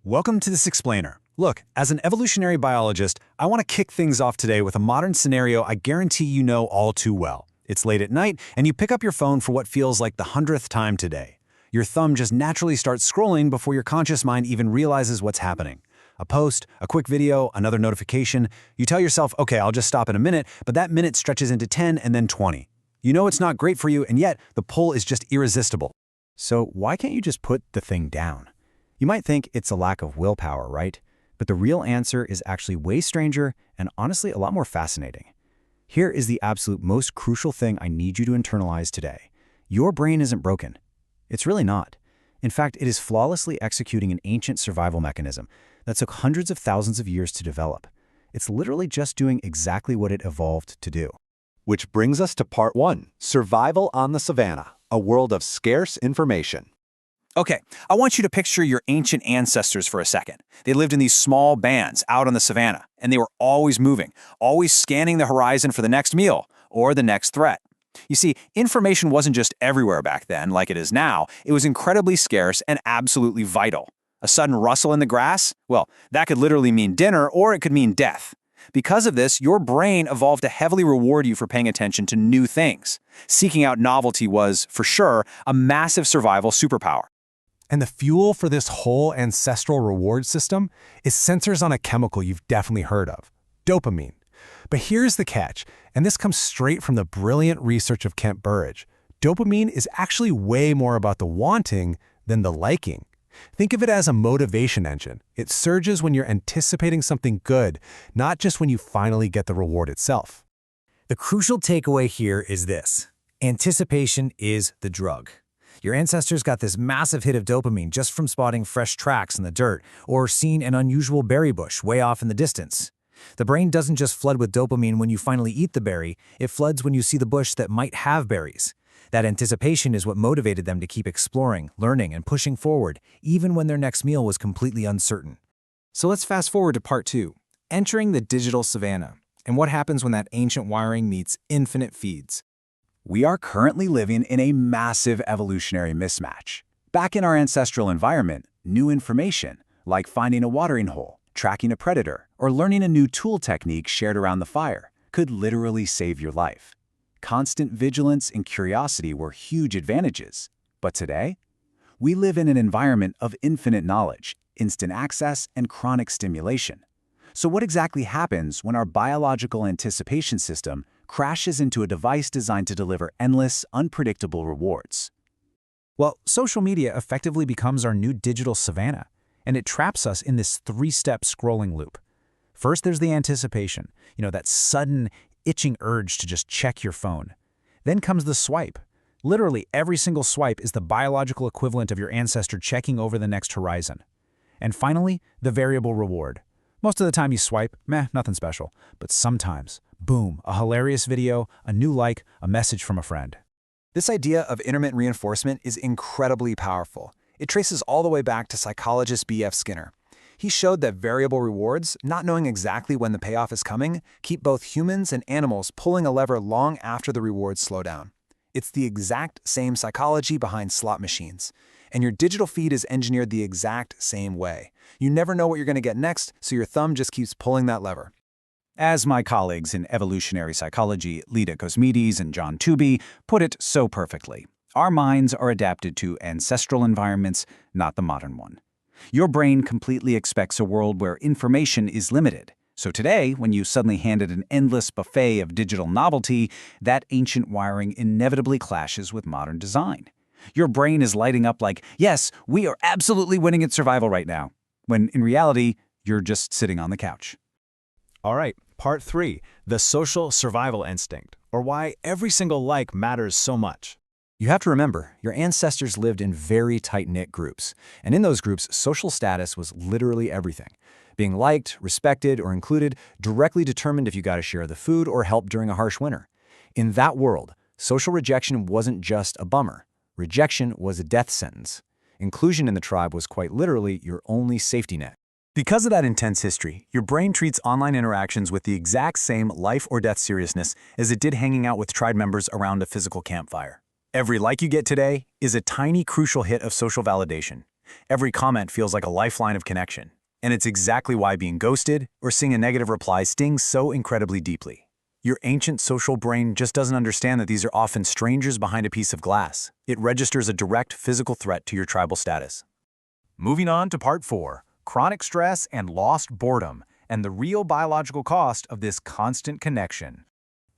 Welcome to this explainer. Look, as an evolutionary biologist, I want to kick things off today with a modern scenario I guarantee you know all too well. It's late at night, and you pick up your phone for what feels like the 100th time today. Your thumb just naturally starts scrolling before your conscious mind even realizes what's happening. A post, a quick video, another notification. You tell yourself, okay, I'll just stop in a minute, but that minute stretches into 10 and then 20. You know it's not great for you, and yet the pull is just irresistible. So why can't you just put the thing down? You might think it's a lack of willpower, right? But the real answer is actually way stranger and honestly a lot more fascinating. Here is the absolute most crucial thing I need you to internalize today. Your brain isn't broken. It's really not. In fact, it is flawlessly executing an ancient survival mechanism that took hundreds of thousands of years to develop. It's literally just doing exactly what it evolved to do. Which brings us to part 1, survival on the Savannah, a world of scarce information. Okay, I want you to picture your ancient ancestors for a second. They lived in these small bands out on the savannah, and they were always moving, always scanning the horizon for the next meal or the next threat. You see, information wasn't just everywhere back then like it is now. It was incredibly scarce and absolutely vital. A sudden rustle in the grass? Well, that could literally mean dinner or it could mean death. Because of this, your brain evolved to heavily reward you for paying attention to new things. Seeking out novelty was, for sure, a massive survival superpower. And the fuel for this whole ancestral reward system is sensors on a chemical you've definitely heard of, dopamine. But here's the catch, and this comes straight from the brilliant research of Berridge. Dopamine is actually way more about the wanting than the liking. Think of it as a motivation engine. It surges when you're anticipating something good, not just when you finally get the reward itself. The crucial takeaway here is this: anticipation is the drug. Your ancestors got this massive hit of dopamine just from spotting fresh tracks in the dirt or seeing an unusual berry bush way off in the distance. The brain doesn't just flood with dopamine when you finally eat the berry, it floods when you see the bush that might have berries. That anticipation is what motivated them to keep exploring, learning, and pushing forward, even when their next meal was completely uncertain. So let's fast forward to part 2, entering the digital savannah, and what happens when that ancient wiring meets infinite feeds. We are currently living in a massive evolutionary mismatch. Back in our ancestral environment, new information, like finding a watering hole, tracking a predator, or learning a new tool technique shared around the fire, could literally save your life. Constant vigilance and curiosity were huge advantages. But today, we live in an environment of infinite knowledge, instant access, and chronic stimulation. So what exactly happens when our biological anticipation system crashes into a device designed to deliver endless, unpredictable rewards? Well, social media effectively becomes our new digital savannah, and it traps us in this three-step scrolling loop. First, there's the anticipation, that sudden, itching urge to just check your phone. Then comes the swipe. Literally, every single swipe is the biological equivalent of your ancestor checking over the next horizon. And finally, the variable reward. Most of the time you swipe, nothing special. But sometimes, boom, a hilarious video, a new like, a message from a friend. This idea of intermittent reinforcement is incredibly powerful. It traces all the way back to psychologist B.F. Skinner. He showed that variable rewards, not knowing exactly when the payoff is coming, keep both humans and animals pulling a lever long after the rewards slow down. It's the exact same psychology behind slot machines. And your digital feed is engineered the exact same way. You never know what you're going to get next, so your thumb just keeps pulling that lever. As my colleagues in evolutionary psychology, Lida Cosmides and John Tooby, put it so perfectly, our minds are adapted to ancestral environments, not the modern one. Your brain completely expects a world where information is limited. So today, when you suddenly handed an endless buffet of digital novelty, that ancient wiring inevitably clashes with modern design. Your brain is lighting up like, yes, we are absolutely winning at survival right now, when in reality, you're just sitting on the couch. All right, part 3, the social survival instinct, or why every single like matters so much. You have to remember, your ancestors lived in very tight-knit groups, and in those groups, social status was literally everything. Being liked, respected, or included directly determined if you got a share of the food or help during a harsh winter. In that world, social rejection wasn't just a bummer. Rejection was a death sentence. Inclusion in the tribe was quite literally your only safety net. Because of that intense history, your brain treats online interactions with the exact same life or death seriousness as it did hanging out with tribe members around a physical campfire. Every like you get today is a tiny, crucial hit of social validation. Every comment feels like a lifeline of connection. And it's exactly why being ghosted or seeing a negative reply stings so incredibly deeply. Your ancient social brain just doesn't understand that these are often strangers behind a piece of glass. It registers a direct physical threat to your tribal status. Moving on to part 4, chronic stress and lost boredom, and the real biological cost of this constant connection.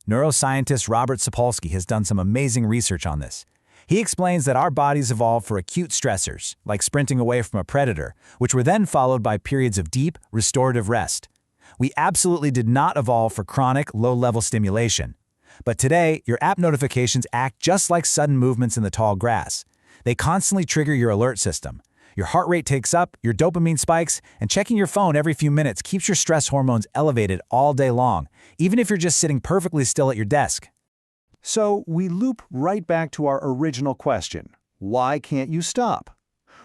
Neuroscientist Robert Sapolsky has done some amazing research on this. He explains that our bodies evolved for acute stressors, like sprinting away from a predator, which were then followed by periods of deep, restorative rest. We absolutely did not evolve for chronic, low-level stimulation. But today, your app notifications act just like sudden movements in the tall grass. They constantly trigger your alert system. Your heart rate takes up, your dopamine spikes, and checking your phone every few minutes keeps your stress hormones elevated all day long, even if you're just sitting perfectly still at your desk. So we loop right back to our original question. Why can't you stop?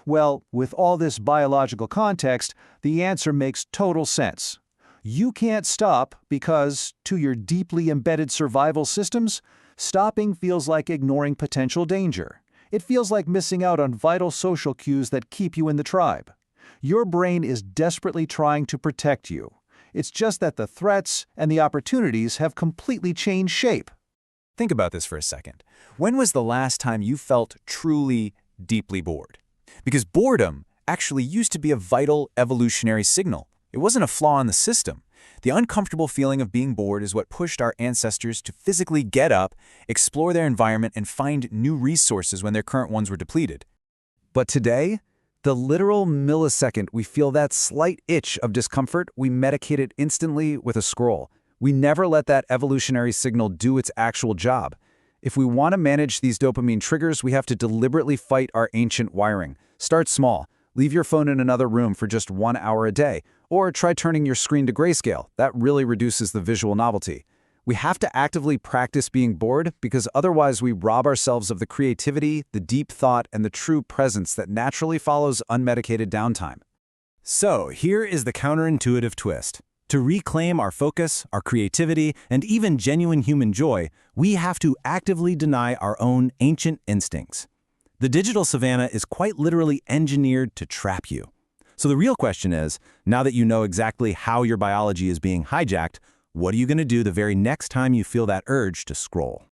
Well, with all this biological context, the answer makes total sense. You can't stop because, to your deeply embedded survival systems, stopping feels like ignoring potential danger. It feels like missing out on vital social cues that keep you in the tribe. Your brain is desperately trying to protect you. It's just that the threats and the opportunities have completely changed shape. Think about this for a second. When was the last time you felt truly, deeply bored? Because boredom actually used to be a vital evolutionary signal. It wasn't a flaw in the system. The uncomfortable feeling of being bored is what pushed our ancestors to physically get up, explore their environment, and find new resources when their current ones were depleted. But today, the literal millisecond we feel that slight itch of discomfort, we medicate it instantly with a scroll. We never let that evolutionary signal do its actual job. If we want to manage these dopamine triggers, we have to deliberately fight our ancient wiring. Start small. Leave your phone in another room for just 1 hour a day, or try turning your screen to grayscale. That really reduces the visual novelty. We have to actively practice being bored because otherwise we rob ourselves of the creativity, the deep thought, and the true presence that naturally follows unmedicated downtime. So here is the counterintuitive twist. To reclaim our focus, our creativity, and even genuine human joy, we have to actively deny our own ancient instincts. The digital savannah is quite literally engineered to trap you. So the real question is, now that you know exactly how your biology is being hijacked, what are you going to do the very next time you feel that urge to scroll?